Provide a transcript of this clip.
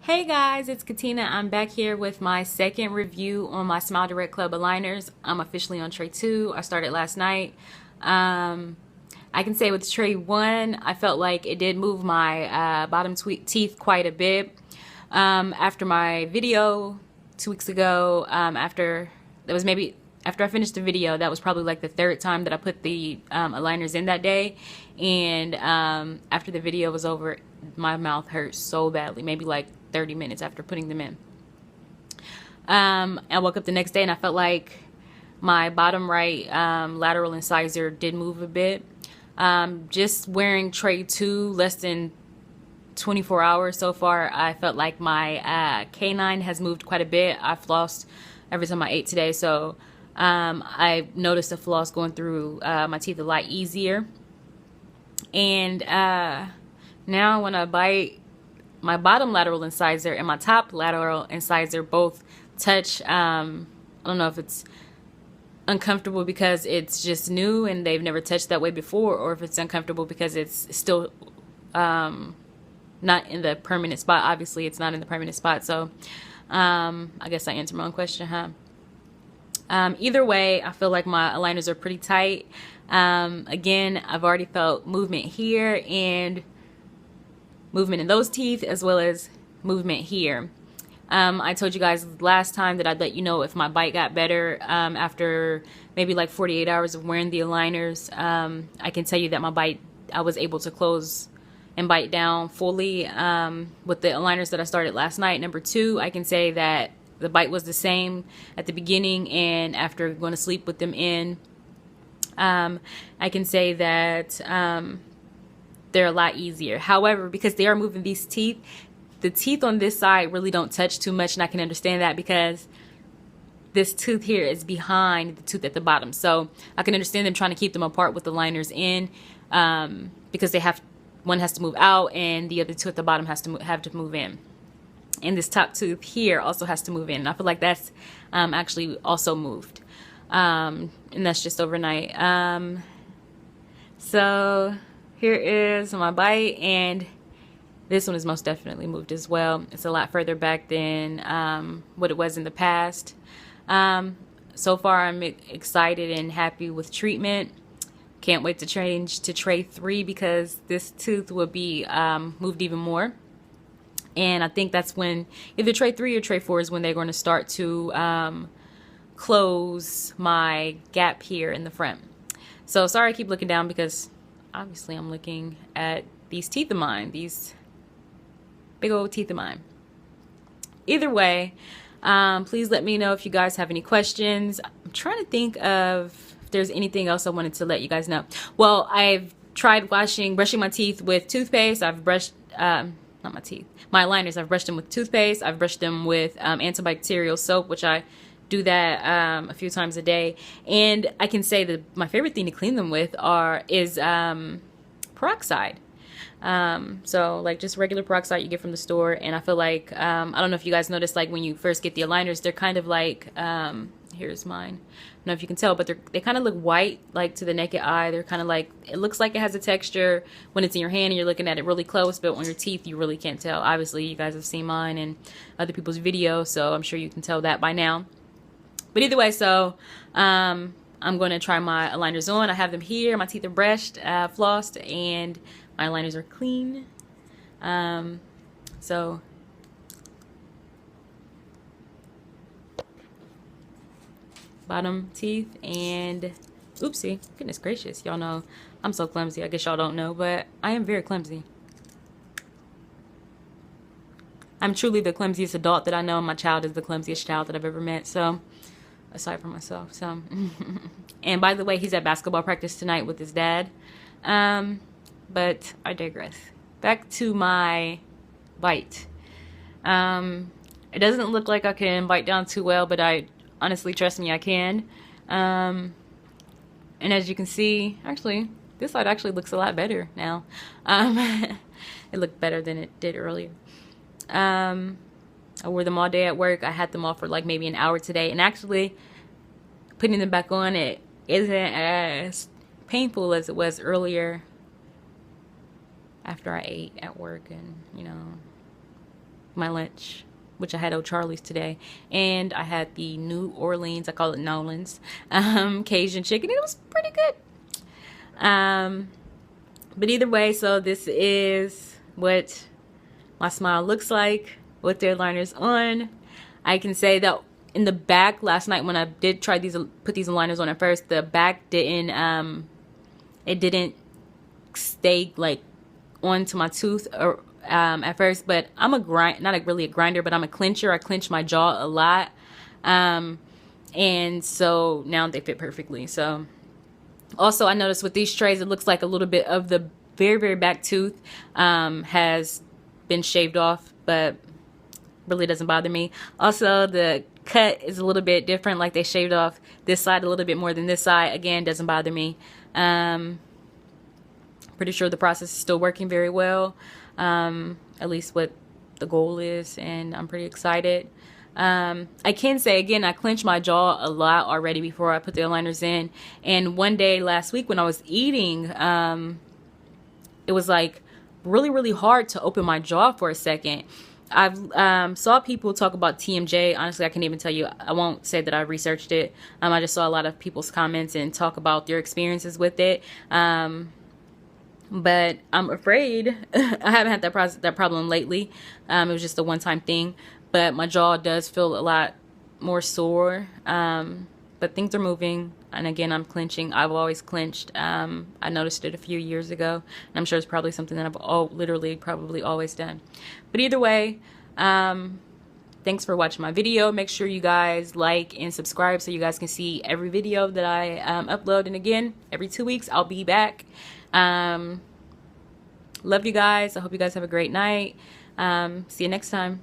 Hey guys, it's Katina. I'm back here with my second review on my SmileDirectClub aligners. I'm officially on tray 2. I started last night. I can say with tray 1, I felt like it did move my bottom teeth quite a bit. After my video 2 weeks ago, after I finished the video, that was probably like the third time that I put the aligners in that day. And after the video was over, my mouth hurt so badly, maybe like 30 minutes after putting them in. I woke up the next day and I felt like my bottom right lateral incisor did move a bit. Just wearing tray 2 less than 24 hours so far, I felt like my canine has moved quite a bit. I flossed every time I ate today, so I noticed the floss going through my teeth a lot easier. And now when I bite, my bottom lateral incisor and my top lateral incisor both touch. I don't know if it's uncomfortable because it's just new and they've never touched that way before, or if it's uncomfortable because it's still not in the permanent spot. Obviously, it's not in the permanent spot, so I guess I answered my own question, huh? Either way, I feel like my aligners are pretty tight. Again, I've already felt movement here and movement in those teeth, as well as movement here. I told you guys last time that I'd let you know if my bite got better after maybe like 48 hours of wearing the aligners. I can tell you that my bite, I was able to close and bite down fully with the aligners that I started last night. Number 2, I can say that the bite was the same at the beginning and after going to sleep with them in. I can say that they're a lot easier. However, because they are moving these teeth, the teeth on this side really don't touch too much, and I can understand that because this tooth here is behind the tooth at the bottom. So I can understand them trying to keep them apart with the liners in because one has to move out and the other two at the bottom have to move in. And this top tooth here also has to move in. And I feel like that's actually also moved. And that's just overnight. So here is my bite, and this one is most definitely moved as well. It's a lot further back than what it was in the past. So far, I'm excited and happy with treatment. Can't wait to change to tray 3 because this tooth will be moved even more. And I think that's when either tray 3 or tray 4 is when they're going to start to close my gap here in the front. So sorry I keep looking down because obviously I'm looking at these teeth of mine, these big old teeth of mine. Either way, please let me know if you guys have any questions. I'm trying to think of if there's anything else I wanted to let you guys know. Well, I've tried brushing my teeth with toothpaste. I've brushed, not my teeth, my aligners. I've brushed them with toothpaste. I've brushed them with antibacterial soap, which I do that a few times a day. And I can say that my favorite thing to clean them with is peroxide. So like just regular peroxide you get from the store. And I feel like, I don't know if you guys noticed, like when you first get the aligners, they're kind of like, here's mine. I don't know if you can tell, but they kind of look white, like to the naked eye. They're kind of like, it looks like it has a texture when it's in your hand and you're looking at it really close, but on your teeth, you really can't tell. Obviously, you guys have seen mine and other people's videos, so I'm sure you can tell that by now. But either way, so I'm going to try my aligners on. I have them here. My teeth are brushed, flossed, and my aligners are clean. So bottom teeth and oopsie, goodness gracious, y'all know I'm so clumsy. I guess y'all don't know, but I am very clumsy. I'm truly the clumsiest adult that I know, and my child is the clumsiest child that I've ever met. So aside from myself, so and by the way, he's at basketball practice tonight with his dad. But I digress. Back to my bite. It doesn't look like I can bite down too well, but I honestly, trust me, I can. And as you can see, actually, this side actually looks a lot better now. It looked better than it did earlier. I wore them all day at work. I had them off for like maybe an hour today. And actually, putting them back on, it isn't as painful as it was earlier after I ate at work, and you know, my lunch, which I had O'Charlie's today, and I had the New Orleans, I call it Nolan's, Cajun chicken. It was pretty good. But either way, so this is what my smile looks like with the aligners on. I can say that in the back last night when I did try put these aligners on at first, the back didn't it didn't stay like onto my tooth or at first. But I'm not really a grinder, but I'm a clencher. I clench my jaw a lot, and so now they fit perfectly. So also I noticed with these trays, it looks like a little bit of the very back tooth has been shaved off, but really doesn't bother me. Also, the cut is a little bit different, like they shaved off this side a little bit more than this side. Again, doesn't bother me. Pretty sure the process is still working very well, at least what the goal is, and I'm pretty excited. I can say again, I clenched my jaw a lot already before I put the aligners in, and one day last week when I was eating, it was like really hard to open my jaw for a second. I've saw people talk about TMJ. Honestly, I can't even tell you. I won't say that I researched it. I just saw a lot of people's comments and talk about their experiences with it. But I'm afraid I haven't had that problem lately. It was just a one-time thing. But my jaw does feel a lot more sore. But things are moving. And again, I'm clenching. I've always clenched. I noticed it a few years ago. And I'm sure it's probably something that I've literally probably always done. But either way, thanks for watching my video. Make sure you guys like and subscribe so you guys can see every video that I upload. And again, every 2 weeks, I'll be back. Love you guys. I hope you guys have a great night. See you next time.